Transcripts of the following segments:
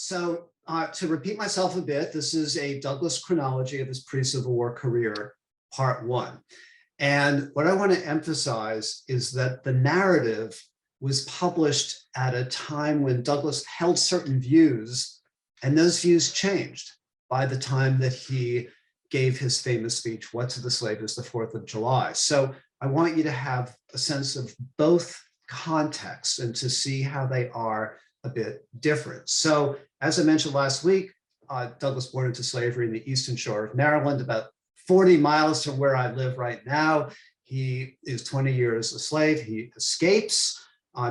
To repeat myself a bit, this is a Douglas chronology of his pre-Civil War career, part one. And what I want to emphasize is that the narrative was published at a time when Douglas held certain views, and those views changed by the time that he gave his famous speech, "What to the Slave is the 4th of July." So I want you to have a sense of both contexts and to see how they are a bit different. So as I mentioned last week, Douglas born into slavery in the Eastern Shore of Maryland, about 40 miles from where I live right now. He is 20 years a slave. He escapes,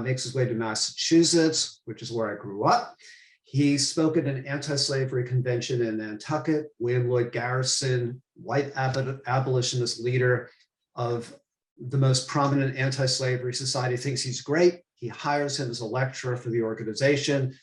makes his way to Massachusetts, which is where I grew up. He spoke at an anti-slavery convention in Nantucket. William Lloyd Garrison, white abolitionist leader of the most prominent anti-slavery society, thinks he's great. He hires him as a lecturer for the organization.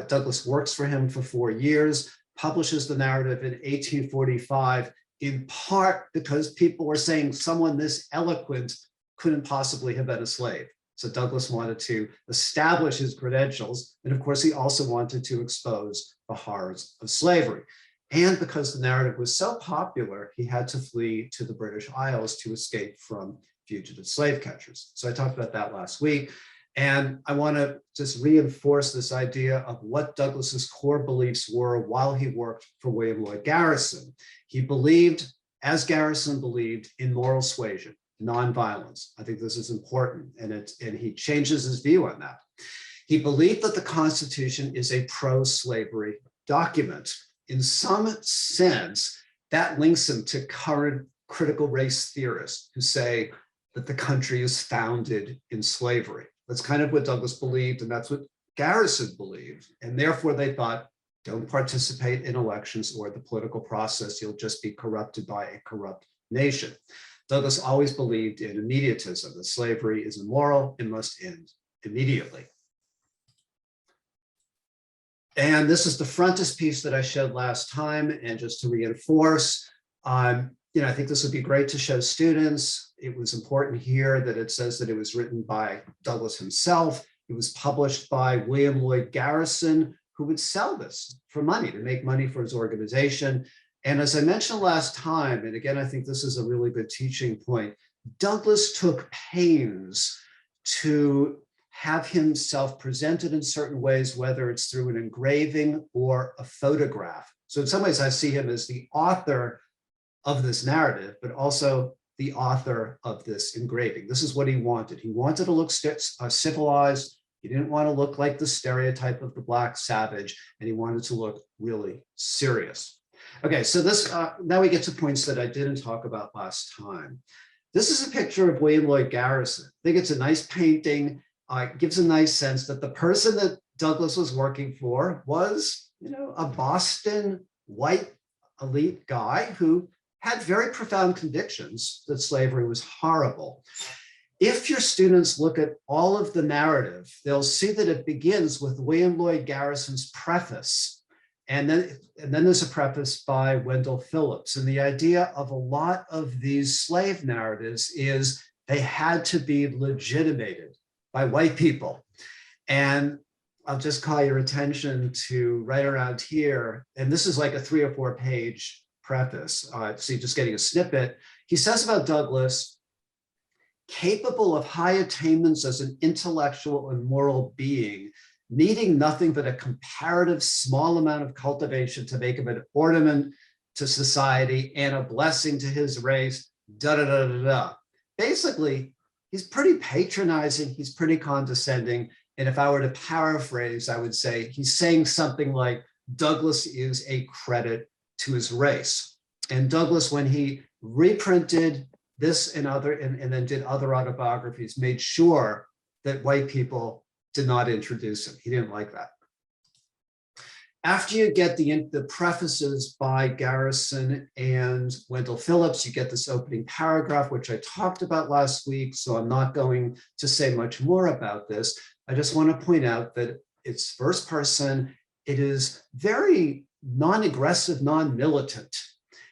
Douglas works for him for 4 years, publishes the narrative in 1845, in part because people were saying someone this eloquent couldn't possibly have been a slave. So Douglas wanted to establish his credentials. And of course, he also wanted to expose the horrors of slavery. And because the narrative was so popular, he had to flee to the British Isles to escape from fugitive slave catchers. So I talked about that last week. And I want to just reinforce this idea of what Douglas's core beliefs were while he worked for William Lloyd Garrison. He believed, as Garrison believed, in moral suasion, nonviolence. I think this is important, and he changes his view on that. He believed that the Constitution is a pro-slavery document. In some sense, that links him to current critical race theorists who say that the country is founded in slavery. That's kind of what Douglas believed, and that's what Garrison believed. And therefore, they thought, don't participate in elections or the political process. You'll just be corrupted by a corrupt nation. Douglas always believed in immediatism, that slavery is immoral and must end immediately. And this is the frontispiece that I showed last time. And just to reinforce, I think this would be great to show students. It was important here that it says that it was written by Douglas himself. It was published by William Lloyd Garrison, who would sell this for money, to make money for his organization. And as I mentioned last time, and again, I think this is a really good teaching point, Douglas took pains to have himself presented in certain ways, whether it's through an engraving or a photograph. So in some ways, I see him as the author of this narrative, but also the author of this engraving. This is what he wanted. He wanted to look civilized. He didn't want to look like the stereotype of the Black savage, and he wanted to look really serious. Okay, so this now we get to points that I didn't talk about last time. This is a picture of William Lloyd Garrison. I think it's a nice painting. It gives a nice sense that the person that Douglas was working for was, a Boston white elite guy who had very profound convictions that slavery was horrible. If your students look at all of the narrative, they'll see that it begins with William Lloyd Garrison's preface. And then there's a preface by Wendell Phillips. And the idea of a lot of these slave narratives is they had to be legitimated by white people. And I'll just call your attention to right around here. And this is like a 3 or 4 page preface. So you're just getting a snippet. He says about Douglas, capable of high attainments as an intellectual and moral being, needing nothing but a comparative small amount of cultivation to make him an ornament to society and a blessing to his race, Basically, he's pretty patronizing, he's pretty condescending. And if I were to paraphrase, I would say he's saying something like, Douglas is a credit to his race. And Douglas, when he reprinted this and then did other autobiographies, made sure that white people did not introduce him. He didn't like that. After you get the prefaces by Garrison and Wendell Phillips, you get this opening paragraph, which I talked about last week, so I'm not going to say much more about this. I just want to point out that it's first person. It is very non-aggressive, non-militant.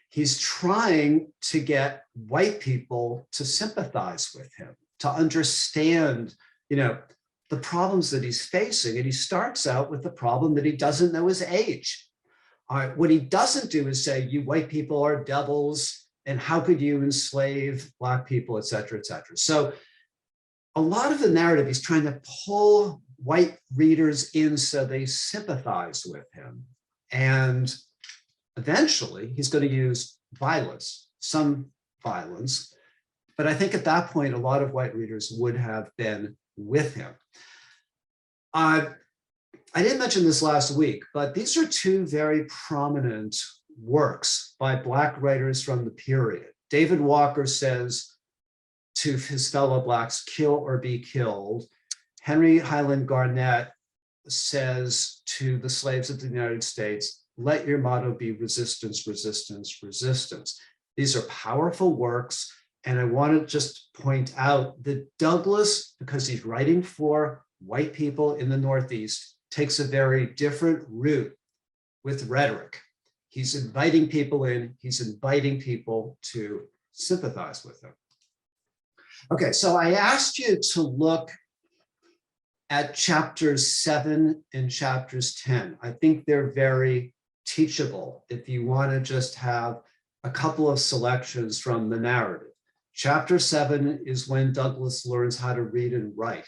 He's trying to get white people to sympathize with him, to understand, the the problems that he's facing. And he starts out with the problem that he doesn't know his age. What he doesn't do is say, you white people are devils, and how could you enslave Black people, et cetera, et cetera. So a lot of the narrative, he's trying to pull white readers in so they sympathize with him. And eventually he's going to use violence, some violence. But I think at that point, a lot of white readers would have been with him. I didn't mention this last week, but these are two very prominent works by Black writers from the period. David Walker says to his fellow Blacks, kill or be killed. Henry Highland Garnett says to the slaves of the United States, let your motto be resistance, resistance, resistance. These are powerful works. And I want to just point out that Douglass, because he's writing for white people in the Northeast, takes a very different route with rhetoric. He's inviting people in, he's inviting people to sympathize with him. Okay, so I asked you to look at chapters 7 and chapters 10. I think they're very teachable if you want to just have a couple of selections from the narrative. Chapter 7 is when Douglass learns how to read and write.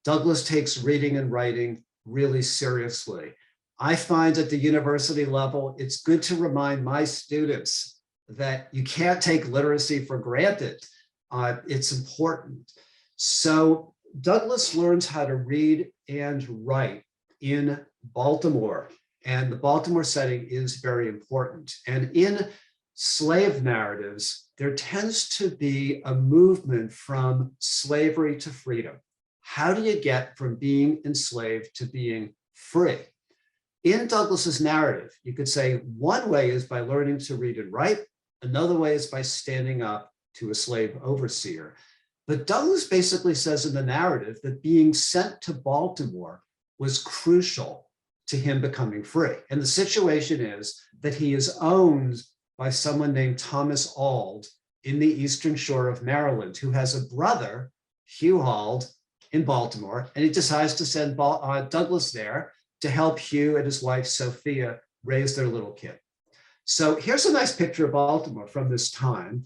Douglass takes reading and writing really seriously. I find at the university level, it's good to remind my students that you can't take literacy for granted. It's important. So Douglass learns how to read and write in Baltimore, and the Baltimore setting is very important. And in slave narratives, there tends to be a movement from slavery to freedom. How do you get from being enslaved to being free? In Douglass's narrative, you could say one way is by learning to read and write, another way is by standing up to a slave overseer. But Douglass basically says in the narrative that being sent to Baltimore was crucial to him becoming free. And the situation is that he is owned by someone named Thomas Auld in the Eastern Shore of Maryland, who has a brother, Hugh Auld, in Baltimore, and he decides to send Douglass there to help Hugh and his wife, Sophia, raise their little kid. So here's a nice picture of Baltimore from this time.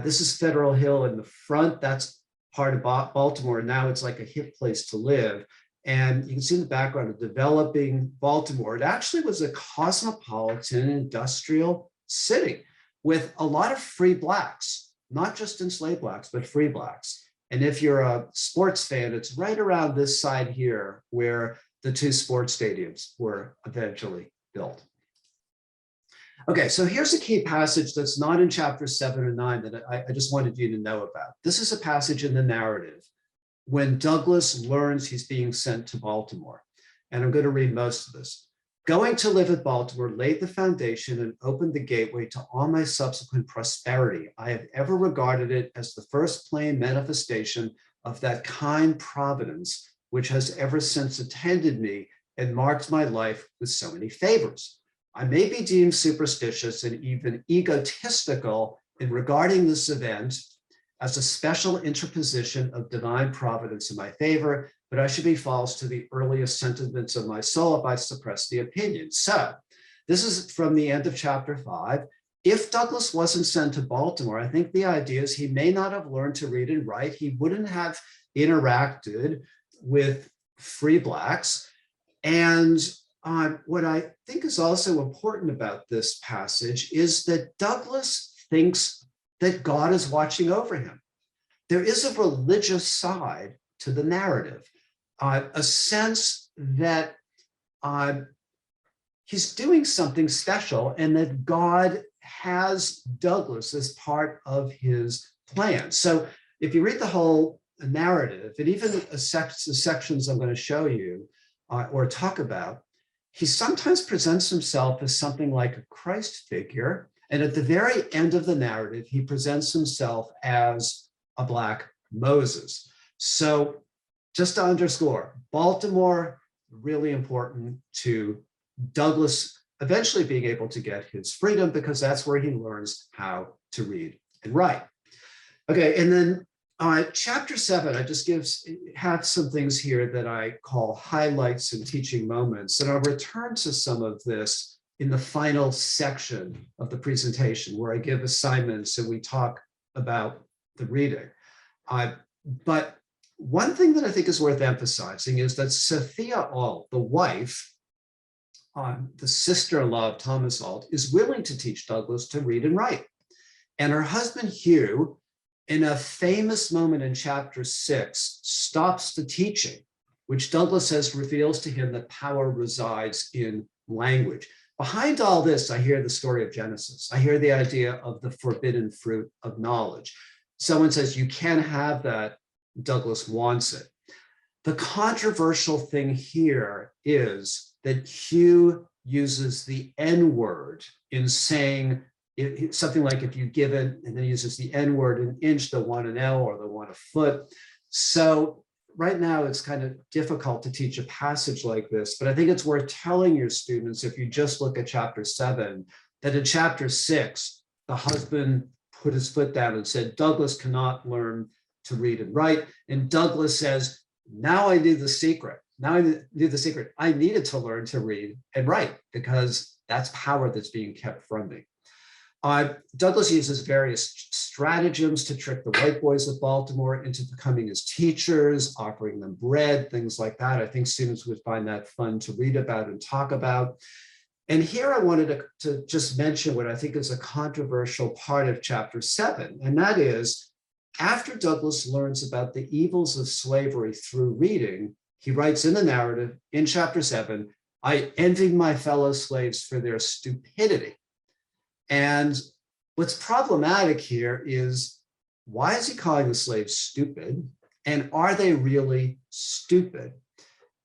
This is Federal Hill in the front. That's part of Baltimore. Now it's like a hip place to live. And you can see in the background of developing Baltimore. It actually was a cosmopolitan industrial city with a lot of free Blacks, not just enslaved Blacks, but free Blacks. And if you're a sports fan, it's right around this side here where the two sports stadiums were eventually built. Okay, so here's a key passage that's not in chapters 7 and 9 that I just wanted you to know about. This is a passage in the narrative when Douglass learns he's being sent to Baltimore. And I'm going to read most of this. Going to live at Baltimore laid the foundation and opened the gateway to all my subsequent prosperity. I have ever regarded it as the first plain manifestation of that kind providence which has ever since attended me and marked my life with so many favors. I may be deemed superstitious and even egotistical in regarding this event as a special interposition of divine providence in my favor, but I should be false to the earliest sentiments of my soul if I suppress the opinion. So this is from the end of chapter 5. If Douglass wasn't sent to Baltimore, I think the idea is he may not have learned to read and write. He wouldn't have interacted with free Blacks. And what I think is also important about this passage is that Douglass thinks that God is watching over him. There is a religious side to the narrative, a sense that he's doing something special and that God has Douglass as part of his plan. So if you read the whole narrative, and even the sections I'm going to show you or talk about, he sometimes presents himself as something like a Christ figure. And at the very end of the narrative, he presents himself as a Black Moses. So just to underscore, Baltimore, really important to Douglass eventually being able to get his freedom, because that's where he learns how to read and write. Okay, and then Chapter 7, I just have some things here that I call highlights and teaching moments, and I'll return to some of this in the final section of the presentation where I give assignments and we talk about the reading. But one thing that I think is worth emphasizing is that Sophia Ault, the wife, the sister-in-law of Thomas Ault, is willing to teach Douglas to read and write. And her husband, Hugh, in a famous moment in chapter 6, stops the teaching, which Douglas says reveals to him that power resides in language. Behind all this, I hear the story of Genesis. I hear the idea of the forbidden fruit of knowledge. Someone says, you can have that, Douglas wants it. The controversial thing here is that Hugh uses the N word in saying something like, if you give it, and then uses the N word, an inch, the want an L, or the want a foot. So right now it's kind of difficult to teach a passage like this, but I think it's worth telling your students, if you just look at chapter 7, that in chapter 6, the husband put his foot down and said, Douglas cannot learn to read and write. And Douglas says, now I knew the secret. Now I knew the secret. I needed to learn to read and write because that's power that's being kept from me. Douglas uses various stratagems to trick the white boys of Baltimore into becoming his teachers, offering them bread, things like that. I think students would find that fun to read about and talk about. And here I wanted to just mention what I think is a controversial part of chapter 7, and that is, after Douglas learns about the evils of slavery through reading, he writes in the narrative in chapter 7, I envied my fellow slaves for their stupidity. And what's problematic here is, why is he calling the slaves stupid? And are they really stupid?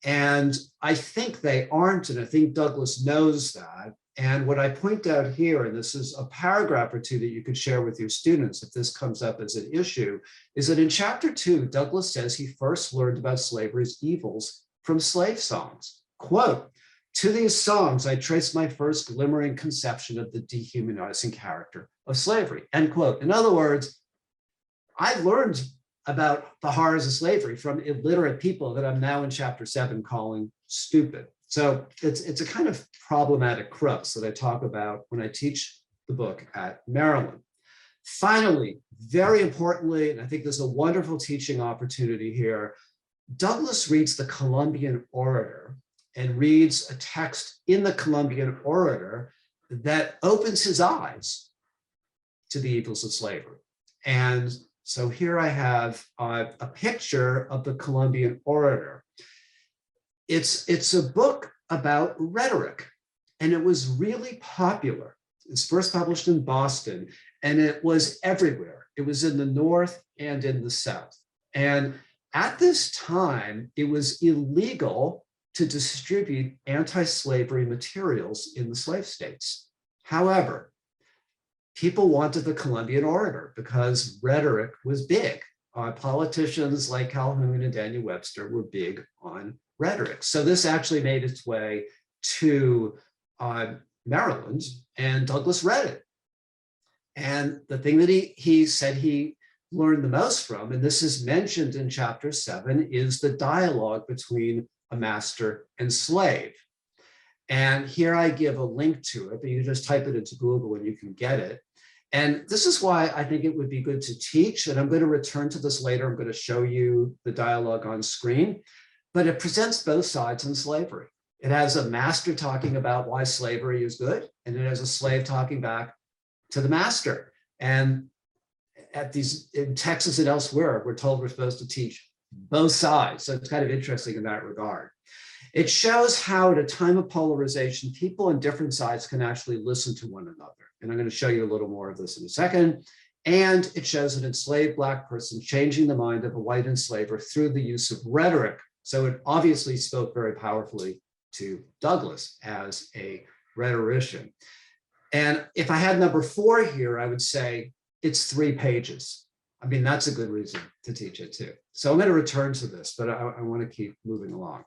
And I think they aren't, and I think Douglas knows that. And what I point out here, and this is a paragraph or two that you could share with your students if this comes up as an issue, is that in chapter 2, Douglas says he first learned about slavery's evils from slave songs. Quote, to these songs, I traced my first glimmering conception of the dehumanizing character of slavery, end quote. In other words, I learned about the horrors of slavery from illiterate people that I'm now in chapter 7 calling stupid. So it's a kind of problematic crux that I talk about when I teach the book at Maryland. Finally, very importantly, and I think there's a wonderful teaching opportunity here, Douglas reads the Columbian Orator and reads a text in the Columbian Orator that opens his eyes to the evils of slavery. And so here I have a picture of the Columbian Orator. It's a book about rhetoric, and it was really popular. It's first published in Boston, and it was everywhere. It was in the North and in the South. And at this time, it was illegal to distribute anti-slavery materials in the slave states. However, people wanted the Columbian Orator because rhetoric was big. Politicians like Calhoun and Daniel Webster were big on rhetoric. So this actually made its way to Maryland, and Douglas read it. And the thing that he said he learned the most from, and this is mentioned in chapter 7, is the dialogue between a master and slave. And here I give a link to it, but you just type it into Google and you can get it. And this is why I think it would be good to teach, and I'm going to return to this later. I'm going to show you the dialogue on screen, but it presents both sides in slavery. It has a master talking about why slavery is good, and it has a slave talking back to the master. And in Texas and elsewhere, we're told we're supposed to teach both sides. So it's kind of interesting in that regard. It shows how at a time of polarization, people on different sides can actually listen to one another. And I'm going to show you a little more of this in a second. And it shows an enslaved Black person changing the mind of a white enslaver through the use of rhetoric. So it obviously spoke very powerfully to Douglas as a rhetorician. And if I had number 4 here, I would say it's 3 pages. I mean, that's a good reason to teach it too. So I'm going to return to this, but I want to keep moving along.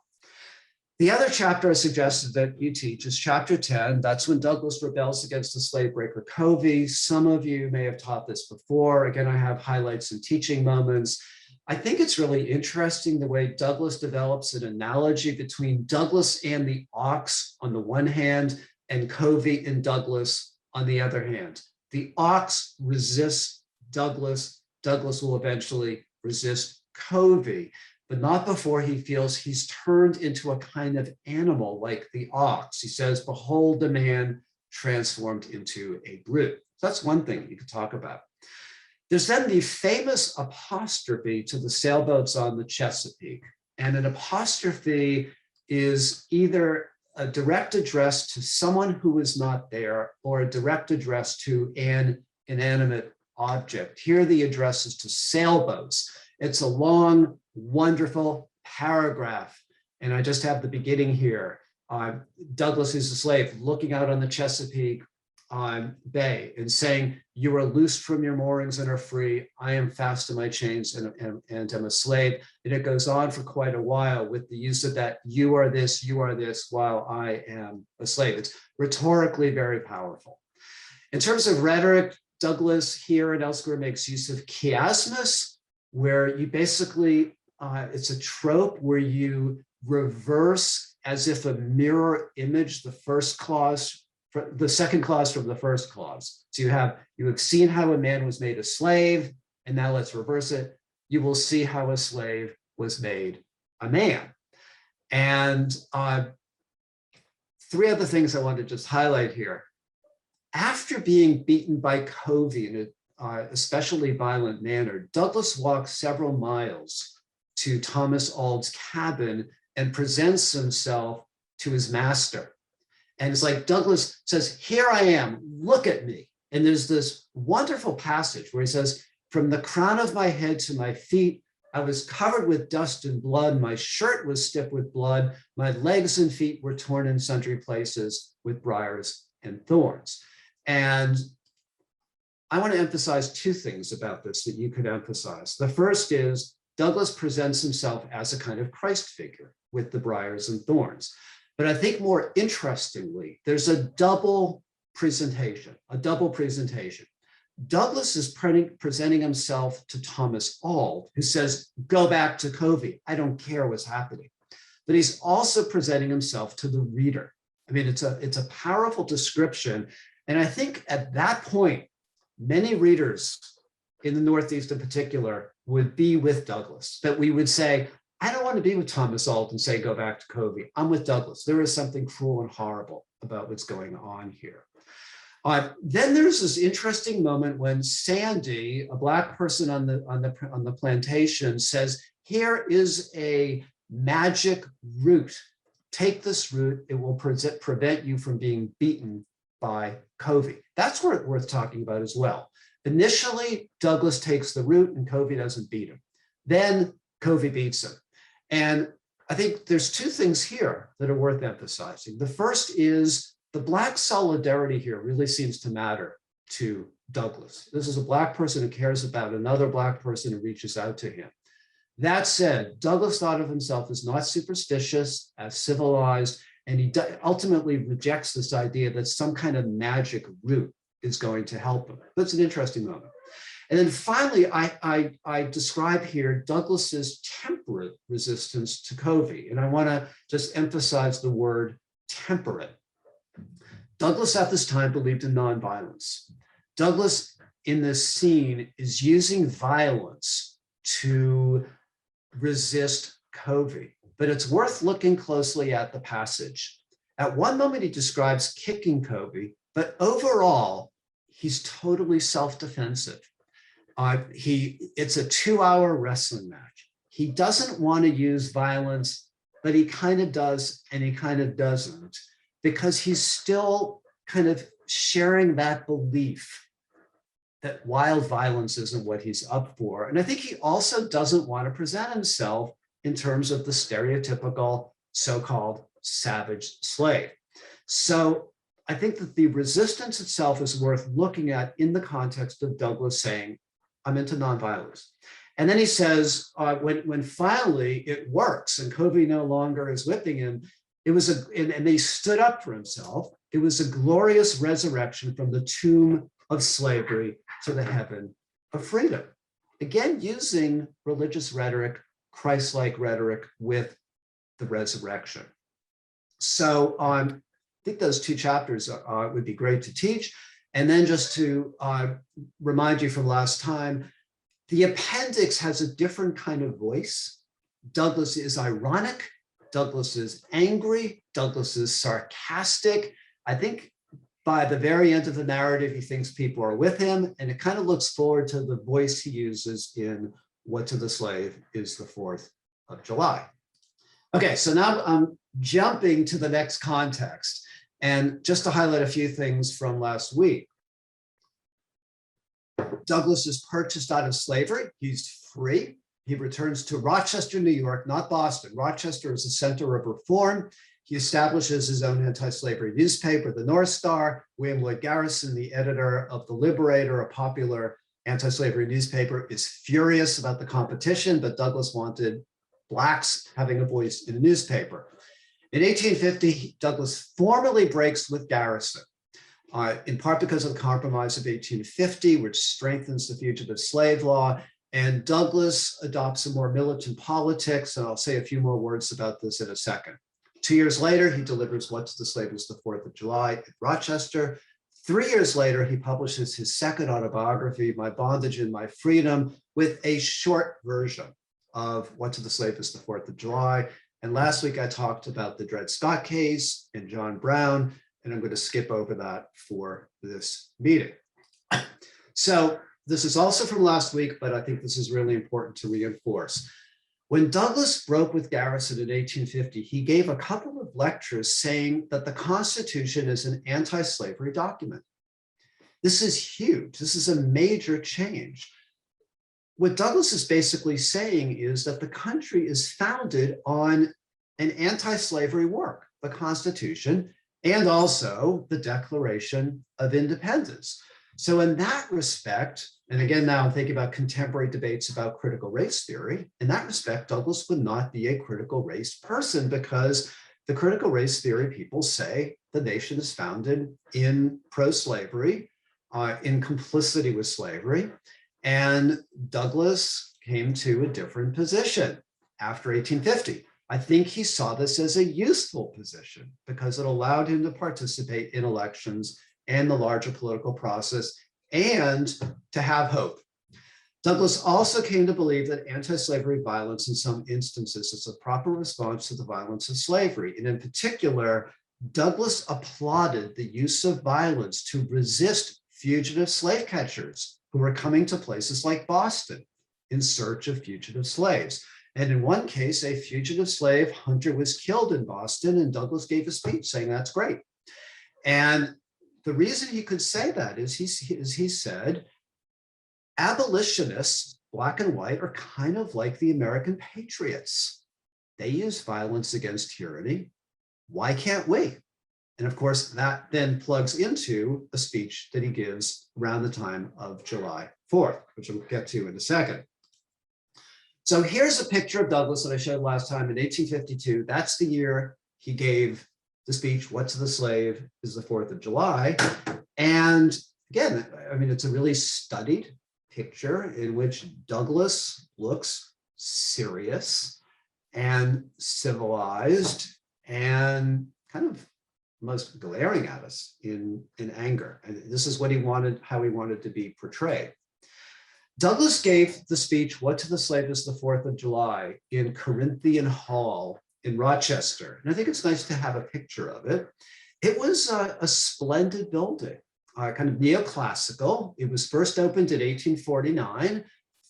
The other chapter I suggested that you teach is chapter 10. That's when Douglas rebels against the slave breaker Covey. Some of you may have taught this before. Again, I have highlights and teaching moments. I think it's really interesting the way Douglas develops an analogy between Douglas and the ox on the one hand and Covey and Douglas on the other hand. The ox resists Douglas. Douglas will eventually resist Covey, but not before he feels he's turned into a kind of animal like the ox. He says, behold the man transformed into a brute. So that's one thing you could talk about. There's then the famous apostrophe to the sailboats on the Chesapeake. And an apostrophe is either a direct address to someone who is not there or a direct address to an inanimate object. Here the address is to sailboats. It's a long, wonderful paragraph. And I just have the beginning here. Douglas is a slave looking out on the Chesapeake Bay and saying, you are loosed from your moorings and are free. I am fast to my chains and am a slave. And it goes on for quite a while with the use of that, you are this, while I am a slave. It's rhetorically very powerful. In terms of rhetoric, Douglas here and elsewhere makes use of chiasmus, where you basically, it's a trope where you reverse as if a mirror image the first clause, the second clause from the first clause. So you have seen how a man was made a slave, and now let's reverse it. You will see how a slave was made a man. And three other things I want to just highlight here. After being beaten by Covey in an especially violent manner, Douglas walks several miles to Thomas Auld's cabin and presents himself to his master. And it's like Douglas says, here I am, look at me. And there's this wonderful passage where he says, from the crown of my head to my feet, I was covered with dust and blood. My shirt was stiff with blood. My legs and feet were torn in sundry places with briars and thorns. And I want to emphasize two things about this that you could emphasize. The first is Douglas presents himself as a kind of Christ figure with the briars and thorns. But I think more interestingly, there's a double presentation. Douglas is presenting himself to Thomas Auld, who says, go back to Covey. I don't care what's happening. But he's also presenting himself to the reader. I mean, it's a powerful description. And I think at that point, many readers in the Northeast in particular would be with Douglas, that we would say, I don't want to be with Thomas Auld and say, go back to Covey. I'm with Douglas. There is something cruel and horrible about what's going on here. Then there's this interesting moment when Sandy, a Black person on the plantation, says, here is a magic root. Take this root. It will prevent you from being beaten by Covey. That's worth talking about as well. Initially, Douglas takes the root and Covey doesn't beat him. Then Covey beats him. And I think there's two things here that are worth emphasizing. The first is the Black solidarity here really seems to matter to Douglas. This is a Black person who cares about another Black person who reaches out to him. That said, Douglas thought of himself as not superstitious, as civilized, and he ultimately rejects this idea that some kind of magic root is going to help him. That's an interesting moment. And then finally, I describe here Douglas's temperate resistance to Covey. And I want to just emphasize the word temperate. Douglas at this time believed in nonviolence. Douglas in this scene is using violence to resist Covey. But it's worth looking closely at the passage. At one moment, he describes kicking Covey, but overall, he's totally self-defensive. It's a 2-hour wrestling match. He doesn't want to use violence, but he kind of does and he kind of doesn't, because he's still kind of sharing that belief that wild violence isn't what he's up for. And I think he also doesn't want to present himself in terms of the stereotypical so-called savage slave. So I think that the resistance itself is worth looking at in the context of Douglas saying, I'm into nonviolence. And then he says, when finally it works and Covey no longer is whipping him, and they stood up for himself. It was a glorious resurrection from the tomb of slavery to the heaven of freedom. Again, using religious rhetoric, Christ-like rhetoric with the resurrection. So I think those two chapters would be great to teach. And then just to remind you from last time, the appendix has a different kind of voice. Douglass is ironic. Douglass is angry. Douglass is sarcastic. I think by the very end of the narrative, he thinks people are with him, and it kind of looks forward to the voice he uses in What to the Slave is the 4th of July. Okay, so now I'm jumping to the next context. And just to highlight a few things from last week, Douglass is purchased out of slavery. He's free. He returns to Rochester, New York, not Boston. Rochester is a center of reform. He establishes his own anti-slavery newspaper, the North Star. William Lloyd Garrison, the editor of The Liberator, a popular anti-slavery newspaper, is furious about the competition, but Douglass wanted Blacks having a voice in a newspaper. In 1850, Douglass formally breaks with Garrison, in part because of the Compromise of 1850, which strengthens the fugitive slave law. And Douglass adopts a more militant politics, and I'll say a few more words about this in a second. 2 years later, he delivers What to the Slave is the 4th of July at Rochester. 3 years later, he publishes his second autobiography, My Bondage and My Freedom, with a short version of What to the Slave is the 4th of July. And last week, I talked about the Dred Scott case and John Brown, and I'm going to skip over that for this meeting. So this is also from last week, but I think this is really important to reinforce. When Douglass broke with Garrison in 1850, he gave a couple of lectures saying that the Constitution is an anti-slavery document. This is huge. This is a major change. What Douglass is basically saying is that the country is founded on an anti-slavery work, the Constitution, and also the Declaration of Independence. So in that respect, and again, now I'm thinking about contemporary debates about critical race theory, in that respect, Douglass would not be a critical race person, because the critical race theory people say the nation is founded in pro-slavery, in complicity with slavery. And Douglass came to a different position after 1850. I think he saw this as a useful position because it allowed him to participate in elections and the larger political process and to have hope. Douglass also came to believe that anti-slavery violence in some instances is a proper response to the violence of slavery. And in particular, Douglass applauded the use of violence to resist fugitive slave catchers who were coming to places like Boston in search of fugitive slaves. And in one case, a fugitive slave hunter was killed in Boston, and Douglass gave a speech saying that's great. And the reason he could say that is he said, abolitionists, Black and white, are kind of like the American patriots. They use violence against tyranny. Why can't we? And of course, that then plugs into a speech that he gives around the time of July 4th, which we'll get to in a second. So here's a picture of Douglass that I showed last time in 1852. That's the year he gave the speech, What to the Slave is the 4th of July. And again, I mean, it's a really studied picture in which Douglass looks serious and civilized and kind of most glaring at us in anger. And this is what he wanted, how he wanted to be portrayed. Douglass gave the speech, What to the Slave is the 4th of July, in Corinthian Hall in Rochester. And I think it's nice to have a picture of it. It was a splendid building, kind of neoclassical. It was first opened in 1849,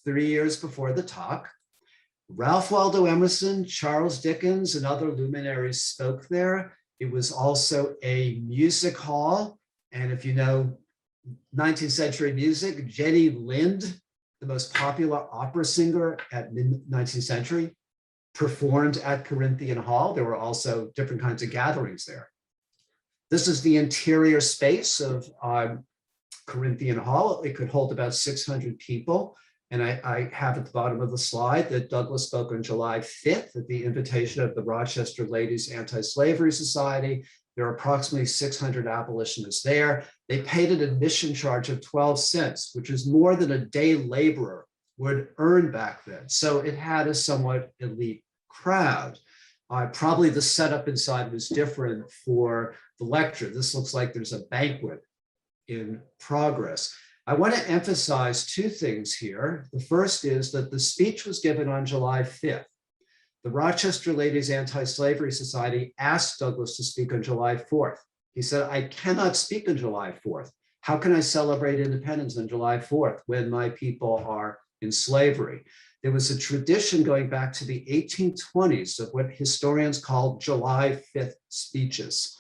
3 years before the talk. Ralph Waldo Emerson, Charles Dickens, and other luminaries spoke there. It was also a music hall. And if you know 19th century music, Jenny Lind, the most popular opera singer at mid-19th century, performed at Corinthian Hall. There were also different kinds of gatherings there. This is the interior space of Corinthian Hall. It could hold about 600 people. And I have at the bottom of the slide that Douglass spoke on July 5th at the invitation of the Rochester Ladies Anti-Slavery Society. There are approximately 600 abolitionists there. They paid an admission charge of 12 cents, which is more than a day laborer would earn back then. So it had a somewhat elite crowd. Probably the setup inside was different for the lecture. This looks like there's a banquet in progress. I want to emphasize two things here. The first is that the speech was given on July 5th. The Rochester Ladies Anti-Slavery Society asked Douglass to speak on July 4th. He said, I cannot speak on July 4th. How can I celebrate independence on July 4th when my people are in slavery? There was a tradition going back to the 1820s of what historians call July 5th speeches.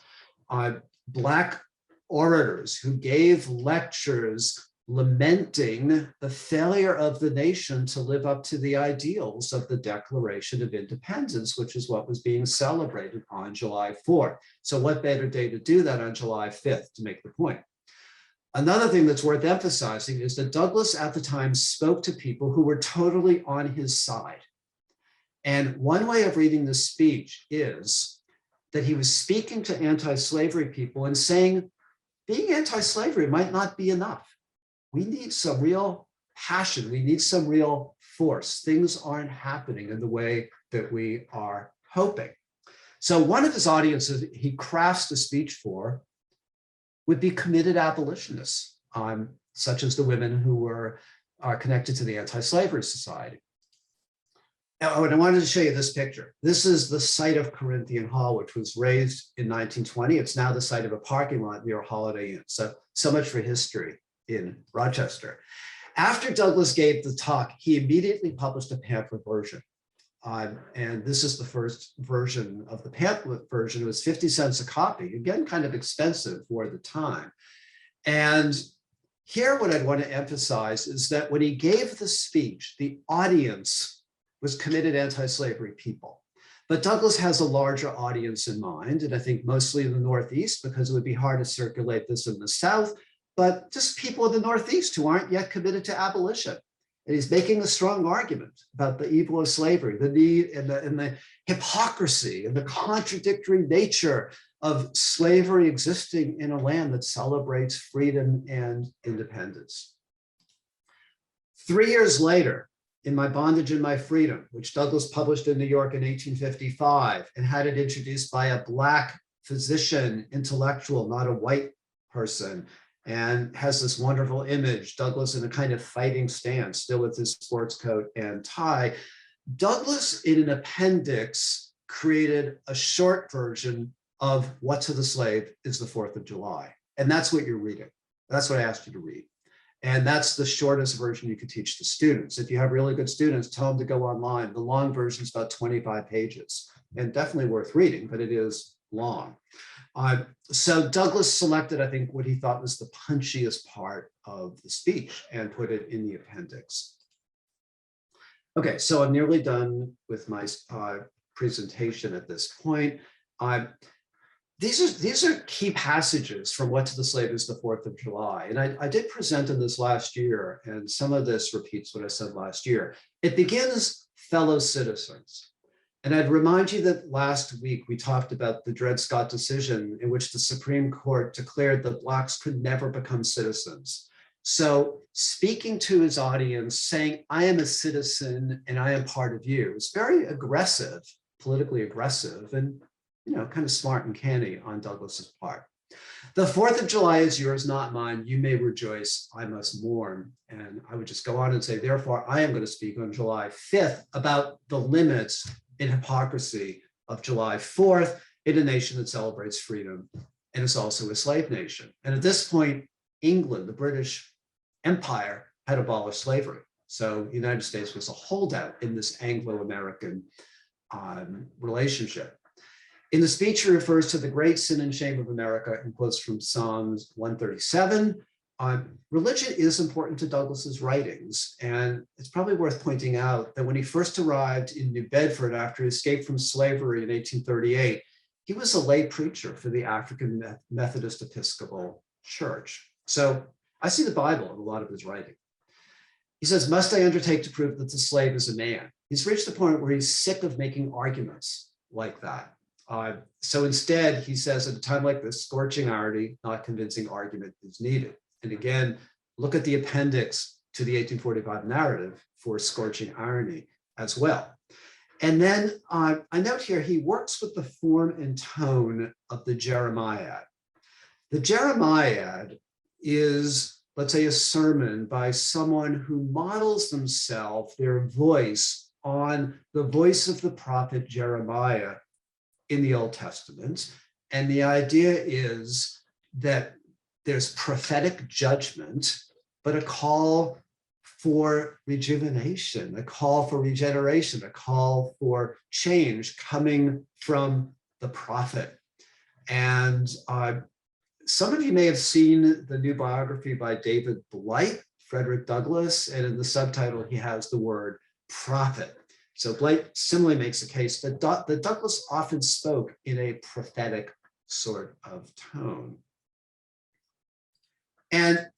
Black orators who gave lectures lamenting the failure of the nation to live up to the ideals of the Declaration of Independence, which is what was being celebrated on July 4th. So what better day to do that on July 5th to make the point? Another thing that's worth emphasizing is that Douglass at the time spoke to people who were totally on his side. And one way of reading this speech is that he was speaking to anti-slavery people and saying, being anti-slavery might not be enough. We need some real passion. We need some real force. Things aren't happening in the way that we are hoping. So one of his audiences he crafts the speech for would be committed abolitionists, such as the women who are connected to the Anti-Slavery Society. Now, I wanted to show you this picture. This is the site of Corinthian Hall, which was raised in 1920. It's now the site of a parking lot near Holiday Inn. So much for history in Rochester. After Douglass gave the talk, he immediately published a pamphlet version. And this is the first version of the pamphlet version. It was 50 cents a copy, again, kind of expensive for the time. And here, what I'd want to emphasize is that when he gave the speech, the audience was committed anti-slavery people. But Douglass has a larger audience in mind, and I think mostly in the Northeast, because it would be hard to circulate this in the South, but just people in the Northeast who aren't yet committed to abolition. And he's making a strong argument about the evil of slavery, the need and the hypocrisy and the contradictory nature of slavery existing in a land that celebrates freedom and independence. 3 years later, in My Bondage and My Freedom, which Douglass published in New York in 1855 and had it introduced by a Black physician, intellectual, not a white person, and has this wonderful image, Douglass in a kind of fighting stance, still with his sports coat and tie. Douglass, in an appendix, created a short version of What to the Slave is the 4th of July. And that's what you're reading. That's what I asked you to read. And that's the shortest version you could teach the students. If you have really good students, tell them to go online. The long version is about 25 pages and definitely worth reading, but it is long. So Douglass selected, I think, what he thought was the punchiest part of the speech and put it in the appendix. Okay, so I'm nearly done with my presentation at this point. These are key passages from What to the Slave is the 4th of July. And I did present in this last year, and some of this repeats what I said last year. It begins, fellow citizens. And I'd remind you that last week we talked about the Dred Scott decision in which the Supreme Court declared that Blacks could never become citizens. So speaking to his audience, saying, I am a citizen and I am part of you, is very aggressive, politically aggressive, and kind of smart and canny on Douglass's part. The 4th of July is yours, not mine. You may rejoice, I must mourn. And I would just go on and say, therefore, I am going to speak on July 5th about the limits and hypocrisy of July 4th in a nation that celebrates freedom and is also a slave nation. And at this point, England, the British Empire, had abolished slavery. So the United States was a holdout in this Anglo-American relationship. In the speech, he refers to the great sin and shame of America and quotes from Psalms 137. Religion is important to Douglass's writings, and it's probably worth pointing out that when he first arrived in New Bedford after he escaped from slavery in 1838, he was a lay preacher for the African Methodist Episcopal Church. So I see the Bible in a lot of his writing. He says, must I undertake to prove that the slave is a man? He's reached the point where he's sick of making arguments like that. So instead, he says, at a time like this, scorching irony, not convincing argument is needed. And again, look at the appendix to the 1845 narrative for scorching irony as well. And then I note here, he works with the form and tone of the Jeremiad. The Jeremiad is, let's say, a sermon by someone who models themselves, their voice, on the voice of the prophet Jeremiah in the Old Testament. And the idea is that there's prophetic judgment, but a call for rejuvenation, a call for regeneration, a call for change coming from the prophet. And some of you may have seen the new biography by David Blight, Frederick Douglass, and in the subtitle, he has the word prophet. So Blight similarly makes a case that Douglass often spoke in a prophetic sort of tone. And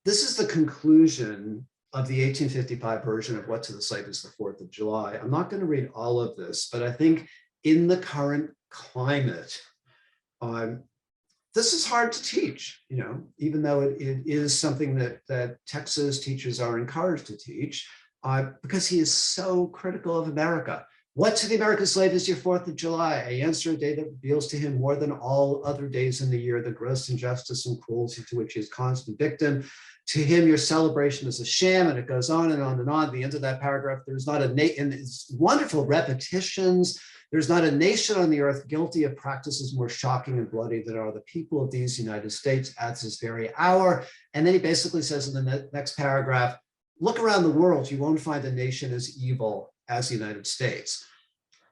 this is the conclusion of the 1855 version of What to the Slave is the 4th of July. I'm not going to read all of this, but I think in the current climate, this is hard to teach, even though it is something that Texas teachers are encouraged to teach, because he is so critical of America. What to the American slave is your 4th of July? I answer, a day that reveals to him more than all other days in the year the gross injustice and cruelty to which he is constant victim. To him, your celebration is a sham, and it goes on and on and on. At the end of that paragraph, there's not a and it's wonderful repetitions. There's not a nation on the earth guilty of practices more shocking and bloody than are the people of these United States at this very hour. And then he basically says in the next paragraph, look around the world, you won't find a nation as evil as the United States.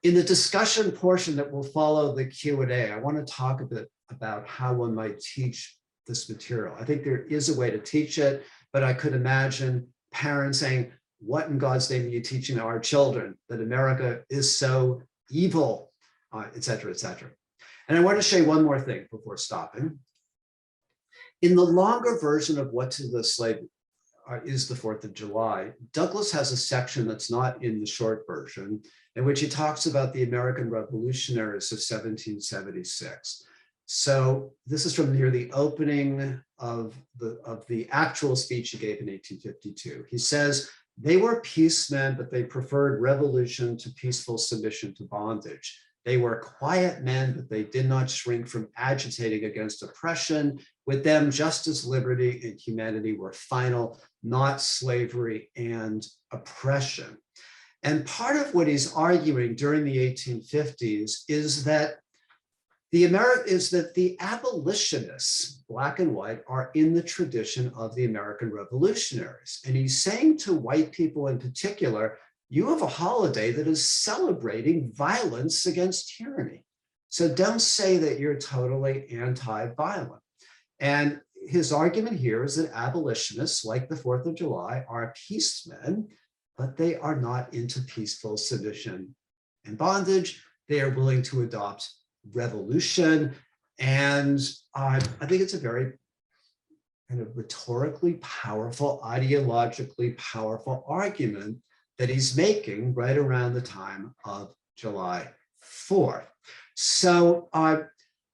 In the discussion portion that will follow the Q&A, I want to talk a bit about how one might teach this material. I think there is a way to teach it, but I could imagine parents saying, what in God's name are you teaching our children? That America is so evil, et cetera, et cetera. And I want to show you one more thing before stopping. In the longer version of What to the Slave is the 4th of July, Douglass has a section that's not in the short version, in which he talks about the American revolutionaries of 1776. So this is from near the opening of the actual speech he gave in 1852. He says, they were peacemen, but they preferred revolution to peaceful submission to bondage. They were quiet men, but they did not shrink from agitating against oppression. With them, justice, liberty, and humanity were final, not slavery and oppression. And part of what he's arguing during the 1850s is that the abolitionists, black and white, are in the tradition of the American revolutionaries. And he's saying to white people in particular, you have a holiday that is celebrating violence against tyranny. So don't say that you're totally anti-violent. And his argument here is that abolitionists, like the 4th of July, are peacemen, but they are not into peaceful submission and bondage. They are willing to adopt revolution. And I think it's a very kind of rhetorically powerful, ideologically powerful argument that he's making right around the time of July 4th. So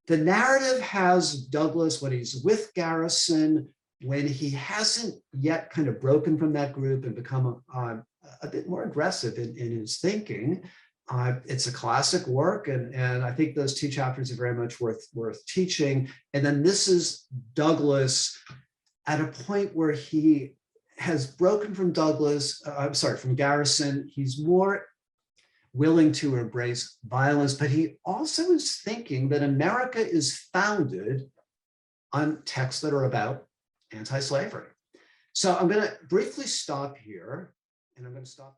the narrative has Douglass when he's with Garrison, when he hasn't yet kind of broken from that group and become a bit more aggressive in his thinking. It's a classic work, and I think those 2 chapters are very much worth teaching. And then this is Douglass at a point where he has broken from from Garrison. He's more willing to embrace violence, but he also is thinking that America is founded on texts that are about anti-slavery. So I'm going to briefly stop here, and I'm going to stop.